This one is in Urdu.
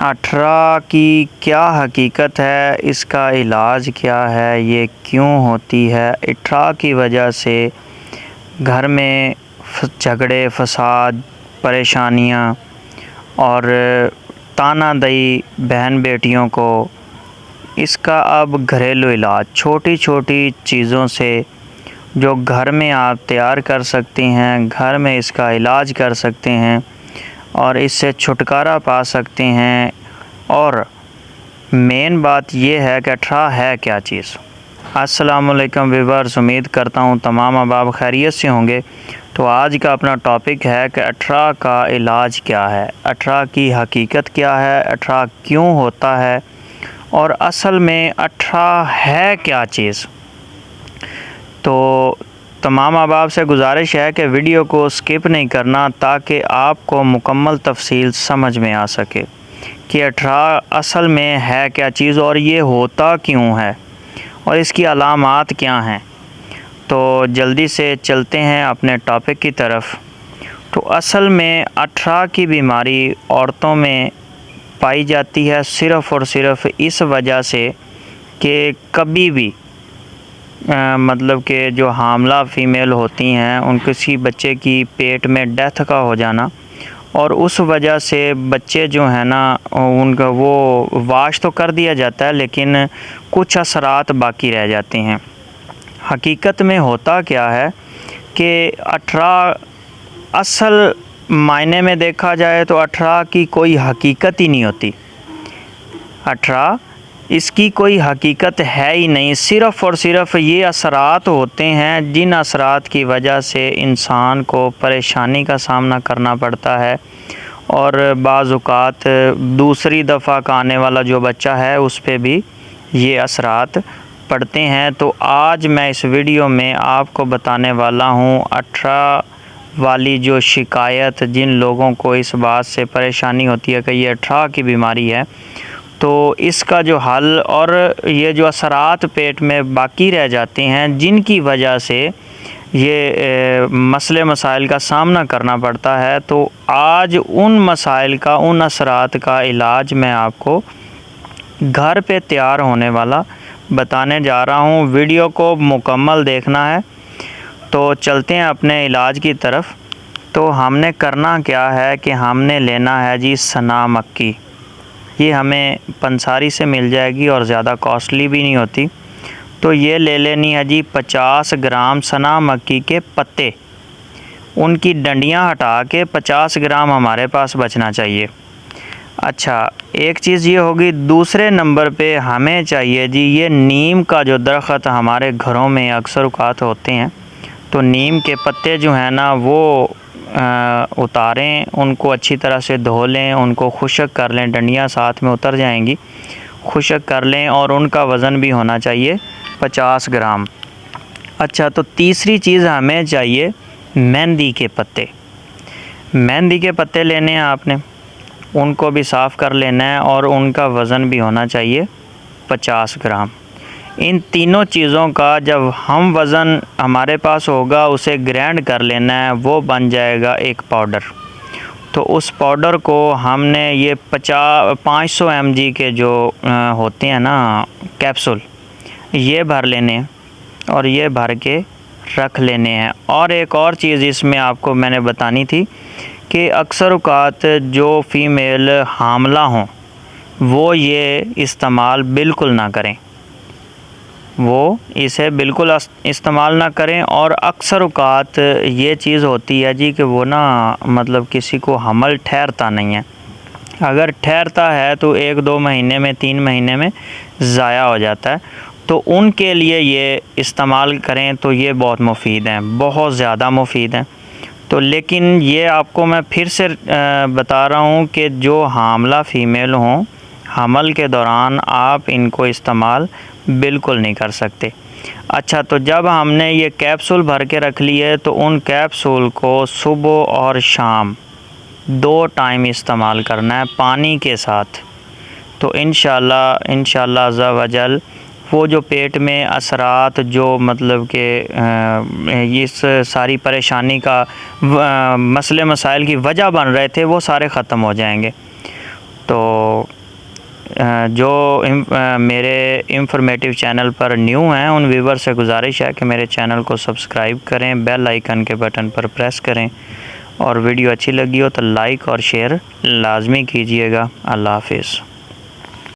18 کی کیا حقیقت ہے، اس کا علاج کیا ہے، یہ کیوں ہوتی ہے؟ 18 کی وجہ سے گھر میں جھگڑے، فساد، پریشانیاں اور تانا دہی بہن بیٹیوں کو، اس کا اب گھریلو علاج چھوٹی چھوٹی چیزوں سے جو گھر میں آپ تیار کر سکتے ہیں، گھر میں اس کا علاج کر سکتے ہیں اور اس سے چھٹکارا پا سکتے ہیں۔ اور مین بات یہ ہے کہ 18 ہے کیا چیز۔ السلام علیکم ویورز، امید کرتا ہوں تمام احباب خیریت سے ہوں گے۔ تو آج کا اپنا ٹاپک ہے کہ 18 کا علاج کیا ہے، 18 کی حقیقت کیا ہے، 18 کیوں ہوتا ہے اور اصل میں 18 ہے کیا چیز۔ تو تمام احباب سے گزارش ہے کہ ویڈیو کو سکپ نہیں کرنا تاکہ آپ کو مکمل تفصیل سمجھ میں آ سکے کہ 18 اصل میں ہے کیا چیز اور یہ ہوتا کیوں ہے اور اس کی علامات کیا ہیں۔ تو جلدی سے چلتے ہیں اپنے ٹاپک کی طرف۔ تو اصل میں 18 کی بیماری عورتوں میں پائی جاتی ہے صرف اور صرف اس وجہ سے کہ کبھی بھی مطلب کہ جو حاملہ فیمیل ہوتی ہیں ان کسی بچے کی پیٹ میں ڈیتھ کا ہو جانا، اور اس وجہ سے بچے جو ہیں نا ان کا وہ واش تو کر دیا جاتا ہے لیکن کچھ اثرات باقی رہ جاتے ہیں۔ حقیقت میں ہوتا کیا ہے کہ 18 اصل معنی میں دیکھا جائے تو 18 کی کوئی حقیقت ہی نہیں ہوتی۔ 18 اس کی کوئی حقیقت ہے ہی نہیں، صرف اور صرف یہ اثرات ہوتے ہیں جن اثرات کی وجہ سے انسان کو پریشانی کا سامنا کرنا پڑتا ہے، اور بعض اوقات دوسری دفعہ کا آنے والا جو بچہ ہے اس پہ بھی یہ اثرات پڑتے ہیں۔ تو آج میں اس ویڈیو میں آپ کو بتانے والا ہوں 18 والی جو شکایت، جن لوگوں کو اس بات سے پریشانی ہوتی ہے کہ یہ 18 کی بیماری ہے، تو اس کا جو حل اور یہ جو اثرات پیٹ میں باقی رہ جاتے ہیں جن کی وجہ سے یہ مسئلے مسائل کا سامنا کرنا پڑتا ہے، تو آج ان مسائل کا، ان اثرات کا علاج میں آپ کو گھر پہ تیار ہونے والا بتانے جا رہا ہوں۔ ویڈیو کو مکمل دیکھنا ہے۔ تو چلتے ہیں اپنے علاج کی طرف۔ تو ہم نے کرنا کیا ہے کہ ہم نے لینا ہے جی سنا مکی۔ یہ ہمیں پنساری سے مل جائے گی اور زیادہ کاسٹلی بھی نہیں ہوتی۔ تو یہ لے لینی ہے جی 50 گرام سنا مکی کے پتے، ان کی ڈنڈیاں ہٹا کے 50 گرام ہمارے پاس بچنا چاہیے۔ اچھا، ایک چیز یہ ہوگی، دوسرے نمبر پہ ہمیں چاہیے جی یہ نیم کا جو درخت ہمارے گھروں میں اکثر اوقات ہوتے ہیں، تو نیم کے پتے جو ہیں نا وہ اتاریں، ان کو اچھی طرح سے دھو لیں، ان کو خشک کر لیں، ڈنڈیاں ساتھ میں اتر جائیں گی، خشک کر لیں، اور ان کا وزن بھی ہونا چاہیے 50 گرام۔ اچھا، تو تیسری چیز ہمیں چاہیے مہندی کے پتے۔ مہندی کے پتے لینے ہیں آپ نے، ان کو بھی صاف کر لینا ہے اور ان کا وزن بھی ہونا چاہیے 50 گرام۔ ان تینوں چیزوں کا جب ہم وزن ہمارے پاس ہوگا اسے گرینڈ کر لینا ہے، وہ بن جائے گا ایک پاؤڈر۔ تو اس پاؤڈر کو ہم نے یہ 500 mg کے جو ہوتے ہیں نا کیپسول، یہ بھر لینے ہیں اور یہ بھر کے رکھ لینے ہیں۔ اور ایک اور چیز اس میں آپ کو میں نے بتانی تھی کہ اکثر اوقات جو فیمیل حاملہ ہوں وہ یہ استعمال بالکل نہ کریں، وہ اسے بالکل استعمال نہ کریں۔ اور اکثر اوقات یہ چیز ہوتی ہے جی کہ وہ نا مطلب کسی کو حمل ٹھہرتا نہیں ہے، اگر ٹھہرتا ہے تو 1-2 مہینے میں، 3 مہینے میں ضائع ہو جاتا ہے، تو ان کے لیے یہ استعمال کریں تو یہ بہت مفید ہیں، بہت زیادہ مفید ہیں۔ تو لیکن یہ آپ کو میں پھر سے بتا رہا ہوں کہ جو حاملہ فیمیل ہوں، حمل کے دوران آپ ان کو استعمال بالکل نہیں کر سکتے۔ اچھا، تو جب ہم نے یہ کیپسول بھر کے رکھ لی ہے تو ان کیپسول کو صبح اور شام 2 ٹائم استعمال کرنا ہے پانی کے ساتھ۔ تو انشاءاللہ عز و جل وہ جو پیٹ میں اثرات، جو مطلب کہ اس ساری پریشانی کا مسئلے مسائل کی وجہ بن رہے تھے، وہ سارے ختم ہو جائیں گے۔ تو جو میرے انفارمیٹیو چینل پر نیو ہیں ان ویور سے گزارش ہے کہ میرے چینل کو سبسکرائب کریں، بیل آئیکن کے بٹن پر پریس کریں، اور ویڈیو اچھی لگی ہو تو لائک اور شیئر لازمی کیجیے گا۔ اللہ حافظ۔